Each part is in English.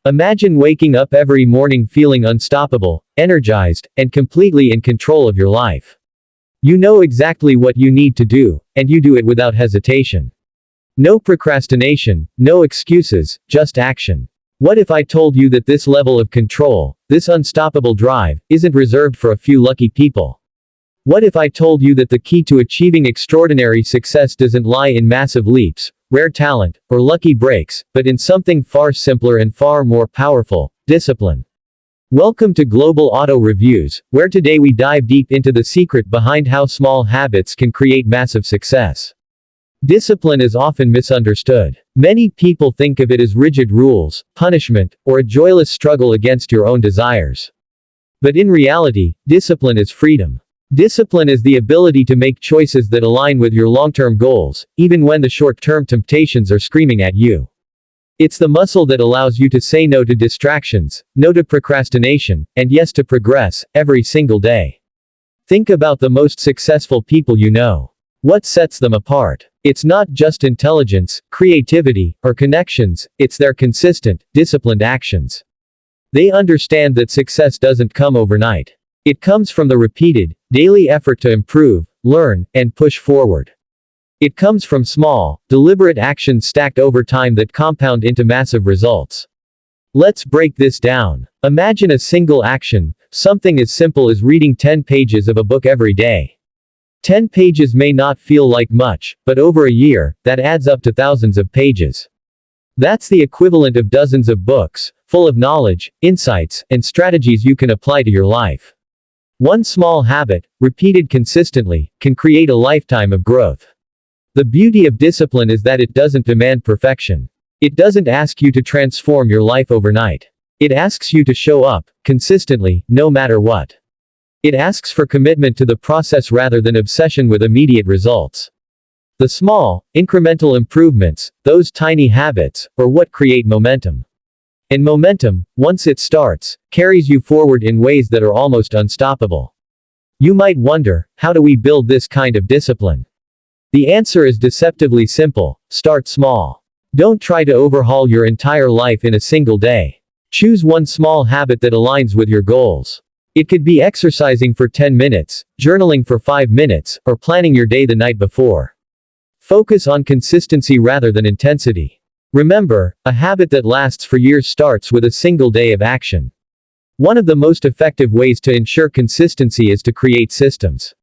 Imagine waking up every morning feeling unstoppable, energized, and completely in control of your life. You know exactly what you need to do, and you do it without hesitation. No procrastination, no excuses, just action. What if I told you that this level of control, this unstoppable drive, isn't reserved for a few lucky people? What if I told you that the key to achieving extraordinary success doesn't lie in massive leaps, rare talent, or lucky breaks, but in something far simpler and far more powerful: discipline? Welcome to Global Auto Reviews, where today we dive deep into the secret behind how small habits can create massive success. Discipline is often misunderstood. Many people think of it as rigid rules, punishment, or a joyless struggle against your own desires. But in reality, discipline is freedom. Discipline is the ability to make choices that align with your long-term goals, even when the short-term temptations are screaming at you. It's the muscle that allows you to say no to distractions, no to procrastination, and yes to progress, every single day. Think about the most successful people you know. What sets them apart? It's not just intelligence, creativity, or connections, it's their consistent, disciplined actions. They understand that success doesn't come overnight. It comes from the repeated, daily effort to improve, learn, and push forward. It comes from small, deliberate actions stacked over time that compound into massive results. Let's break this down. Imagine a single action, something as simple as reading 10 pages of a book every day. 10 pages may not feel like much, but over a year, that adds up to thousands of pages. That's the equivalent of dozens of books, full of knowledge, insights, and strategies you can apply to your life. One small habit, repeated consistently, can create a lifetime of growth. The beauty of discipline is that it doesn't demand perfection. It doesn't ask you to transform your life overnight. It asks you to show up, consistently, no matter what. It asks for commitment to the process rather than obsession with immediate results. The small, incremental improvements, those tiny habits, are what create momentum. And momentum, once it starts, carries you forward in ways that are almost unstoppable. You might wonder, how do we build this kind of discipline? The answer is deceptively simple: start small. Don't try to overhaul your entire life in a single day. Choose one small habit that aligns with your goals. It could be exercising for 10 minutes, journaling for 5 minutes, or planning your day the night before. Focus on consistency rather than intensity. Remember, a habit that lasts for years starts with a single day of action. One of the most effective ways to ensure consistency is to create systems.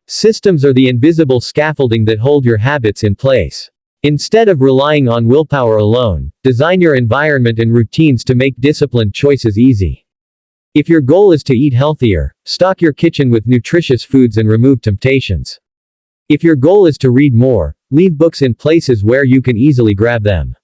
Systems are the invisible scaffolding that hold your habits in place. Instead of relying on willpower alone, design your environment and routines to make disciplined choices easy. If your goal is to eat healthier, stock your kitchen with nutritious foods and remove temptations. If your goal is to read more, leave books in places where you can easily grab them.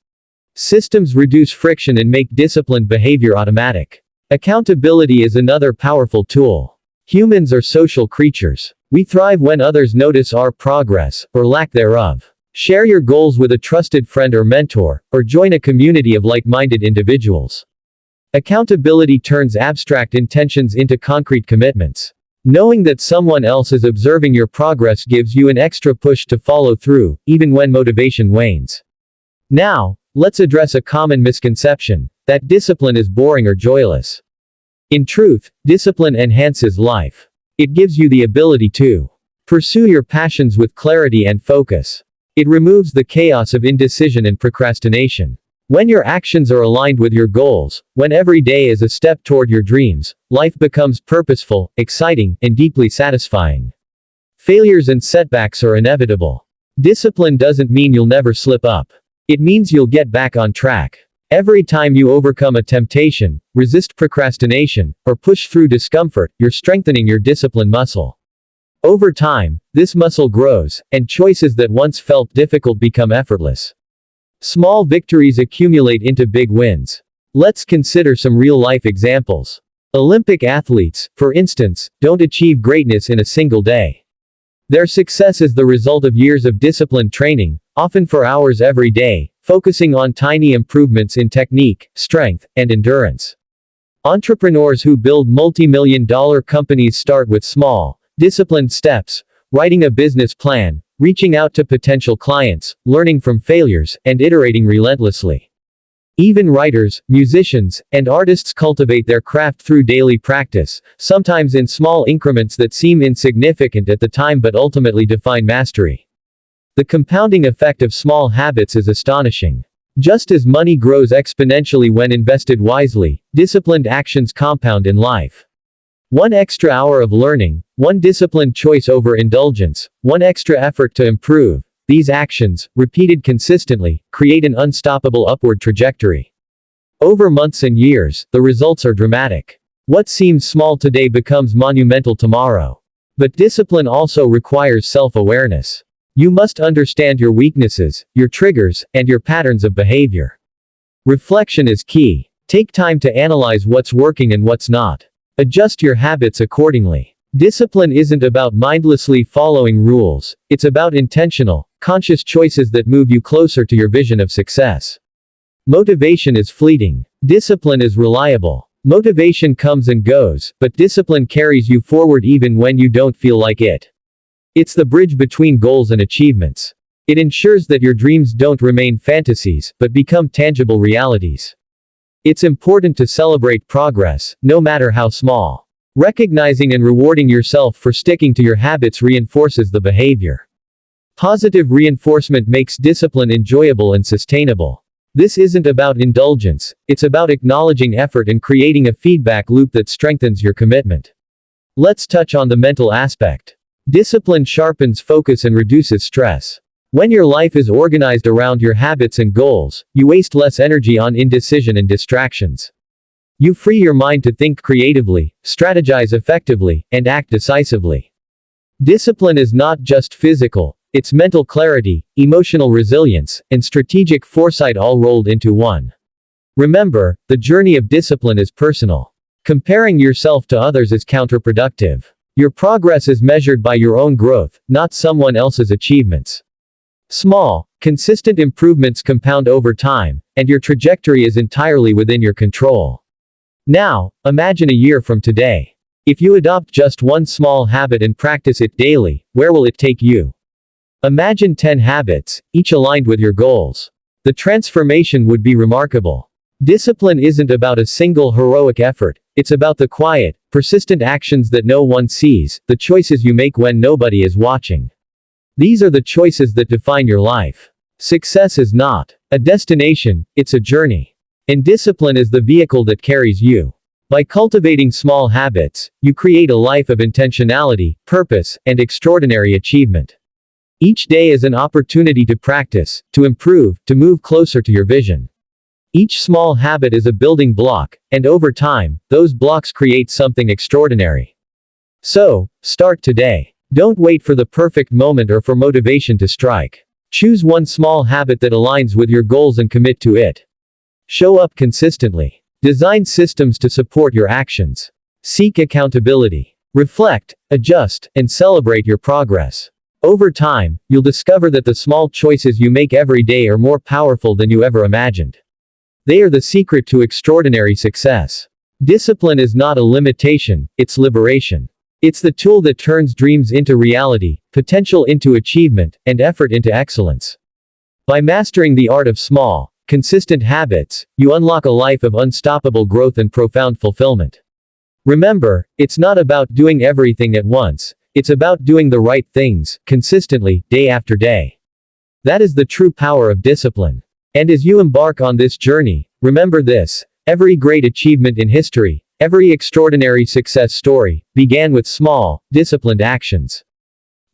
Systems reduce friction and make disciplined behavior automatic. Accountability is another powerful tool. Humans are social creatures. We thrive when others notice our progress, or lack thereof. Share your goals with a trusted friend or mentor, or join a community of like-minded individuals. Accountability turns abstract intentions into concrete commitments. Knowing that someone else is observing your progress gives you an extra push to follow through, even when motivation wanes. Now, let's address a common misconception: that discipline is boring or joyless. In truth, discipline enhances life. It gives you the ability to pursue your passions with clarity and focus. It removes the chaos of indecision and procrastination. When your actions are aligned with your goals, when every day is a step toward your dreams, life becomes purposeful, exciting, and deeply satisfying. Failures and setbacks are inevitable. Discipline doesn't mean you'll never slip up. It means you'll get back on track. Every time you overcome a temptation, resist procrastination, or push through discomfort, you're strengthening your discipline muscle. Over time, this muscle grows, and choices that once felt difficult become effortless. Small victories accumulate into big wins. Let's consider some real-life examples. Olympic athletes, for instance, don't achieve greatness in a single day. Their success is the result of years of disciplined training, often for hours every day, focusing on tiny improvements in technique, strength, and endurance. Entrepreneurs who build multi-million-dollar companies start with small, disciplined steps: writing a business plan, reaching out to potential clients, learning from failures, and iterating relentlessly. Even writers, musicians, and artists cultivate their craft through daily practice, sometimes in small increments that seem insignificant at the time but ultimately define mastery. The compounding effect of small habits is astonishing. Just as money grows exponentially when invested wisely, disciplined actions compound in life. One extra hour of learning, one disciplined choice over indulgence, one extra effort to improve. These actions, repeated consistently, create an unstoppable upward trajectory. Over months and years, the results are dramatic. What seems small today becomes monumental tomorrow. But discipline also requires self-awareness. You must understand your weaknesses, your triggers, and your patterns of behavior. Reflection is key. Take time to analyze what's working and what's not. Adjust your habits accordingly. Discipline isn't about mindlessly following rules, it's about intentional, conscious choices that move you closer to your vision of success. Motivation is fleeting. Discipline is reliable. Motivation comes and goes, but discipline carries you forward even when you don't feel like it. It's the bridge between goals and achievements. It ensures that your dreams don't remain fantasies, but become tangible realities. It's important to celebrate progress, no matter how small. Recognizing and rewarding yourself for sticking to your habits reinforces the behavior. Positive reinforcement makes discipline enjoyable and sustainable. This isn't about indulgence, it's about acknowledging effort and creating a feedback loop that strengthens your commitment. Let's touch on the mental aspect. Discipline sharpens focus and reduces stress. When your life is organized around your habits and goals, you waste less energy on indecision and distractions. You free your mind to think creatively, strategize effectively, and act decisively. Discipline is not just physical, it's mental clarity, emotional resilience, and strategic foresight all rolled into one. Remember, the journey of discipline is personal. Comparing yourself to others is counterproductive. Your progress is measured by your own growth, not someone else's achievements. Small, consistent improvements compound over time, and your trajectory is entirely within your control. Now, imagine a year from today. If you adopt just one small habit and practice it daily, where will it take you? Imagine 10 habits, each aligned with your goals. The transformation would be remarkable. Discipline isn't about a single heroic effort, it's about the quiet, persistent actions that no one sees, the choices you make when nobody is watching. These are the choices that define your life. Success is not a destination, it's a journey. And discipline is the vehicle that carries you. By cultivating small habits, you create a life of intentionality, purpose, and extraordinary achievement. Each day is an opportunity to practice, to improve, to move closer to your vision. Each small habit is a building block, and over time, those blocks create something extraordinary. So, start today. Don't wait for the perfect moment or for motivation to strike. Choose one small habit that aligns with your goals and commit to it. Show up consistently. Design systems to support your actions. Seek accountability. Reflect, adjust, and celebrate your progress. Over time, you'll discover that the small choices you make every day are more powerful than you ever imagined. They are the secret to extraordinary success. Discipline is not a limitation, it's liberation. It's the tool that turns dreams into reality, potential into achievement, and effort into excellence. By mastering the art of small, consistent habits, you unlock a life of unstoppable growth and profound fulfillment. Remember, it's not about doing everything at once, it's about doing the right things, consistently, day after day. That is the true power of discipline. And as you embark on this journey, remember this: every great achievement in history, every extraordinary success story, began with small, disciplined actions.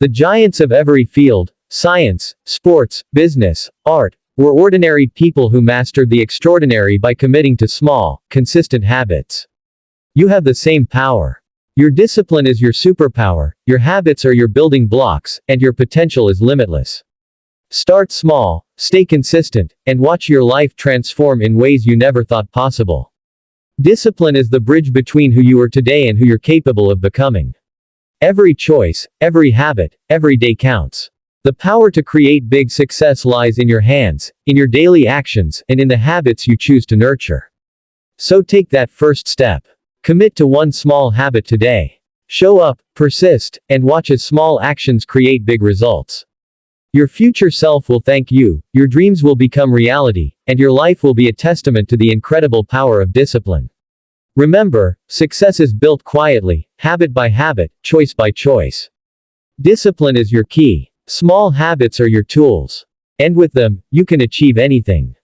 The giants of every field, science, sports, business, art, were ordinary people who mastered the extraordinary by committing to small, consistent habits. You have the same power. Your discipline is your superpower, your habits are your building blocks, and your potential is limitless. Start small, stay consistent, and watch your life transform in ways you never thought possible. Discipline is the bridge between who you are today and who you're capable of becoming. Every choice, every habit, every day counts. The power to create big success lies in your hands, in your daily actions, and in the habits you choose to nurture. So take that first step. Commit to one small habit today. Show up, persist, and watch as small actions create big results. Your future self will thank you, your dreams will become reality, and your life will be a testament to the incredible power of discipline. Remember, success is built quietly, habit by habit, choice by choice. Discipline is your key. Small habits are your tools. And with them, you can achieve anything.